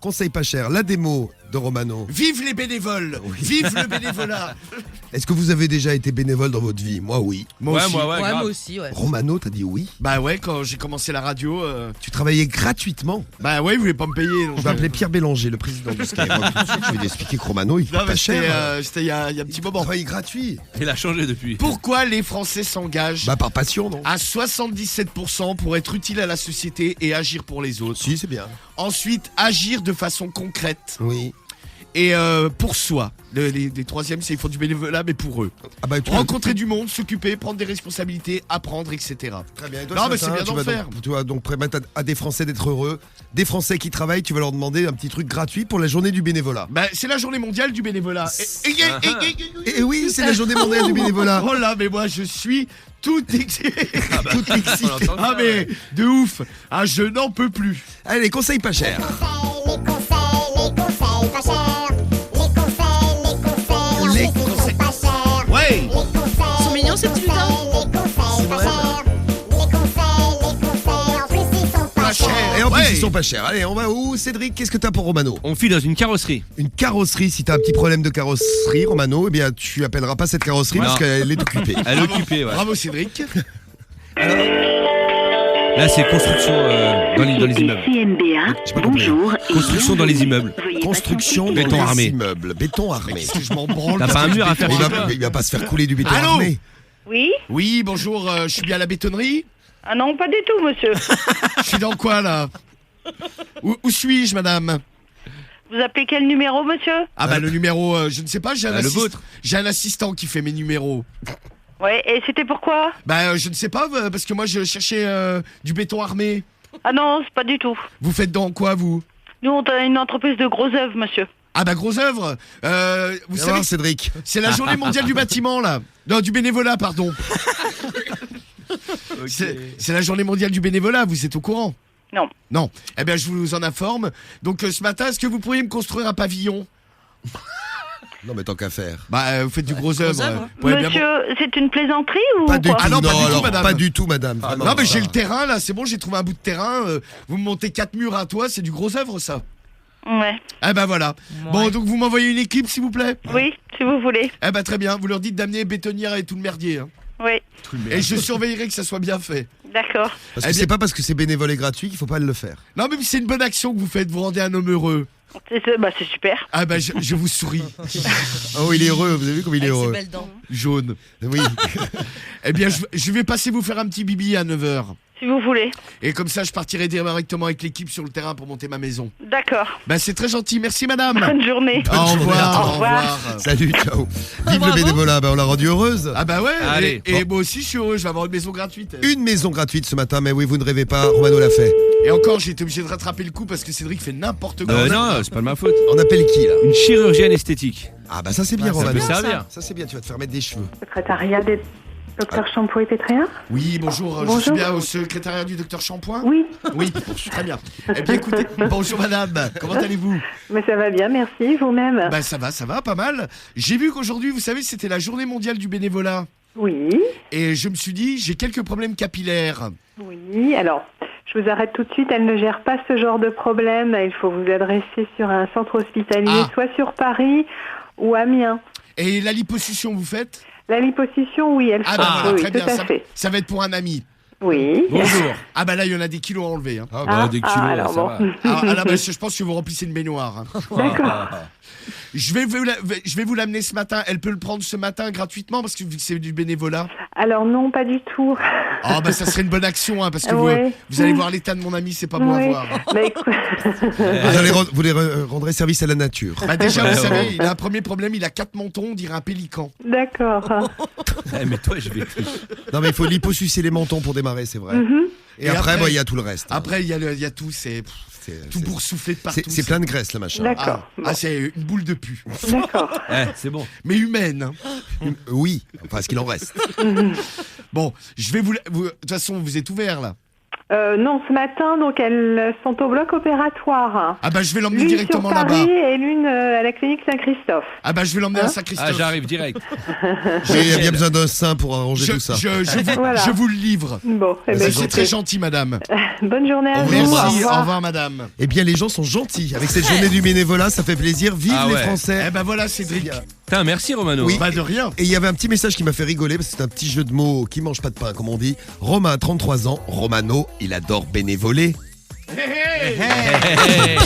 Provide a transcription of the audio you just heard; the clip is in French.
Conseil pas cher, la démo de Romano. Vive les bénévoles, vive le bénévolat. Est-ce que vous avez déjà été bénévole dans votre vie? Moi, oui. Moi aussi. Moi aussi, ouais. Romano, t'as dit oui? Bah ouais, quand j'ai commencé la radio, Tu travaillais gratuitement? bah ouais, vous voulez pas me payer. Donc, Je vais appeler Pierre Bélanger, le président de Skyrock. Tout de suite, je vais lui expliquer que Romano, il coûte Non, mais pas cher. c'était il y a un petit moment. Travail gratuit. Il a changé depuis. Pourquoi les Français s'engagent Bah, par passion, non? à 77% pour être utile à la société et agir pour les autres? Si, c'est bien. Ensuite, agir de façon concrète Oui. et pour soi. Les troisièmes, c'est ils font du bénévolat, mais pour eux. Ah bah, Rencontrer du monde, s'occuper, prendre des responsabilités, apprendre, etc. Très bien. Et toi, Non, ce mais matin, c'est bien tu d'en vas faire. donc- Tu vas donc permettre à des Français d'être heureux. Des Français qui travaillent, tu vas leur demander un petit truc gratuit pour la journée du bénévolat. Bah, c'est la journée mondiale du bénévolat. Et oui, c'est la journée mondiale du bénévolat. Oh là, mais moi je suis tout excité. Tout excité. Ah mais de ouf. Ah, je n'en peux plus. Allez, conseils pas chers. Les conseils pas chers. Les conseils pas chers. Ouais. Ils sont mignons ces petits lutins. Les conseils pas chers. En plus ils sont Pas cher. Et en plus, Ouais. ils sont pas chers. Allez, on va où? Cédric, qu'est-ce que t'as pour Romano? On file dans une carrosserie. Une carrosserie. Si t'as un petit problème de carrosserie, Romano, eh bien, tu appelleras pas cette carrosserie Ouais. parce qu'elle est occupée. Elle est occupée, ouais. Bravo Cédric. Là, c'est construction dans les immeubles. CNBA, J'ai pas compris. bonjour. Construction dans les immeubles. Construction dans Béton les armé. immeubles. Béton armé. Qu'est-ce que je m'en branle. T'as pas un mur à faire Il chez va, toi? il va pas se faire couler du béton Allô? armé. Oui? Oui, bonjour, je suis bien à la bétonnerie. Ah non, pas du tout, monsieur. Je suis dans quoi là? Où suis-je, madame? Vous appelez quel numéro, monsieur? Ah bah le numéro, je ne sais pas, le vôtre. J'ai un assistant qui fait mes numéros. Ouais, et c'était pourquoi? Bah je ne sais pas, parce que moi je cherchais du béton armé. Ah non, c'est pas du tout. Vous faites dans quoi, vous? Nous, on a une entreprise de gros œuvres, monsieur. Ah bah gros œuvre. Vous Viens savez, voir, Cédric. c'est la journée mondiale du bâtiment là. Non, du bénévolat, pardon. C'est la journée mondiale du bénévolat, vous êtes au courant? Non. Non. Eh bien, je vous en informe. Donc ce matin, est-ce que vous pourriez me construire un pavillon? Non, mais tant qu'à faire. Bah, vous faites du gros œuvre. œuvre. Vous pouvez bien Monsieur, c'est une plaisanterie ou Pas du quoi? tout. Ah non, pas du tout, alors, madame. pas du tout, madame. Vraiment. Non mais j'ai le terrain là, c'est bon, j'ai trouvé un bout de terrain, vous me montez 4 murs à toi, c'est du gros œuvre ça. Ouais. Eh ben voilà. Bon, donc vous m'envoyez une équipe s'il vous plaît. Oui, si vous voulez. Eh ben très bien, vous leur dites d'amener bétonnière et tout le merdier. Hein. Oui, Et je surveillerai que ça soit bien fait. d'accord. Parce Eh que bien- c'est pas parce que c'est bénévole et gratuit qu'il faut pas le faire. Non mais c'est une bonne action que vous faites, vous rendez un homme heureux. C'est super. Ah ben je vous souris. Oh, il est heureux, vous avez vu comme il est Avec ses heureux. belles dents. Jaune. Oui. Eh bien je vais passer vous faire un petit bibi à 9h. Si vous voulez. Et comme ça je partirai directement avec l'équipe sur le terrain pour monter ma maison. D'accord. Ben c'est très gentil, merci madame. Bonne journée. Au revoir, Au revoir. Salut, ciao. Vive le bravo. bénévolat, on l'a rendu heureuse. Ah bah ouais, Allez, et moi aussi je suis heureux, je vais avoir une maison gratuite. Une maison gratuite ce matin, mais oui, vous ne rêvez pas, Romano l'a fait. Et encore, j'ai été obligé de rattraper le coup parce que Cédric fait n'importe quoi. Non, c'est pas de ma faute. On appelle qui là? Une chirurgienne esthétique. Ah bah ça c'est bien, Ça Romano. peut servir. Ça c'est bien, tu vas te faire mettre des cheveux. Secrétariat des docteurs Champoux et Pétréa? Oui, bonjour, je Bonjour. suis bien au secrétariat du docteur Shampoing. Oui, Oui, très bien. Eh bien écoutez, bonjour madame, comment allez-vous? mais ça va bien, merci, vous-même. Bah ça va, pas mal. J'ai vu qu'aujourd'hui, vous savez, c'était la journée mondiale du bénévolat. Oui, Et je me suis dit, j'ai quelques problèmes capillaires. oui, alors, je vous arrête tout de suite, elle ne gère pas ce genre de problème, il faut vous adresser sur un centre hospitalier, Ah. soit sur Paris ou Amiens. Et la liposuction, vous faites? La liposuction, oui, elle Ah fait, bah oui, très tout bien, à fait. ça va être pour un ami. Oui. Bonjour. Ah bah là, il y en a des kilos à enlever. Hein. Ah, Ah, des kilos, alors ça bon. va. Ah là, bah, je pense que vous remplissez une baignoire. Hein. D'accord. Je vais vous l'amener ce matin. Elle peut le prendre ce matin gratuitement parce que vu que c'est du bénévolat. Alors non, pas du tout. Ah bah ça serait une bonne action hein, parce que Ouais. vous allez voir l'état de mon ami, c'est pas bon à Oui. voir. Hein. Bah, écoute, Vous les rendrez service à la nature. Bah déjà Ouais, vous ouais. savez, il a un premier problème, il a 4 mentons, on dirait un pélican. d'accord. Eh, mais toi, je vais. Non mais il faut liposucer les mentons pour démarrer, c'est vrai. Et, Et après, après- il y a tout le reste. Après il y a tout, c'est tout c'est- boursouflé de partout. c'est plein de graisse là, machin. D'accord. C'est une boule de pu. D'accord. C'est bon. Mais humaine. Hein. Oui, enfin ce qu'il en reste. Bon, je vais de toute façon, vous êtes ouvert là. Non, ce matin, donc elles sont au bloc opératoire. Ah bah je vais l'emmener L'une directement sur là-bas. Paris et l'une à la clinique Saint-Christophe. Ah bah je vais l'emmener à Ah, Saint-Christophe. j'arrive direct. Mais il y a bien besoin d'un sein pour arranger Je, tout ça. Voilà. je vous le livre. Bon, eh ben, C'est écoutez, très gentil, madame. bonne journée à vous. Merci, Au au revoir. revoir, madame. Eh bien, les gens sont gentils. Avec cette journée du bénévolat, ça fait plaisir. Vive Ah les ouais. Français. Eh ben voilà, Cédric. Putain, merci Romano. Oui. Bah de rien. Et il y avait un petit message qui m'a fait rigoler parce que c'est un petit jeu de mots qui mange pas de pain, comme on dit. Romain a 33 ans. Romano, il adore bénévoler. Hey, hey. Hey.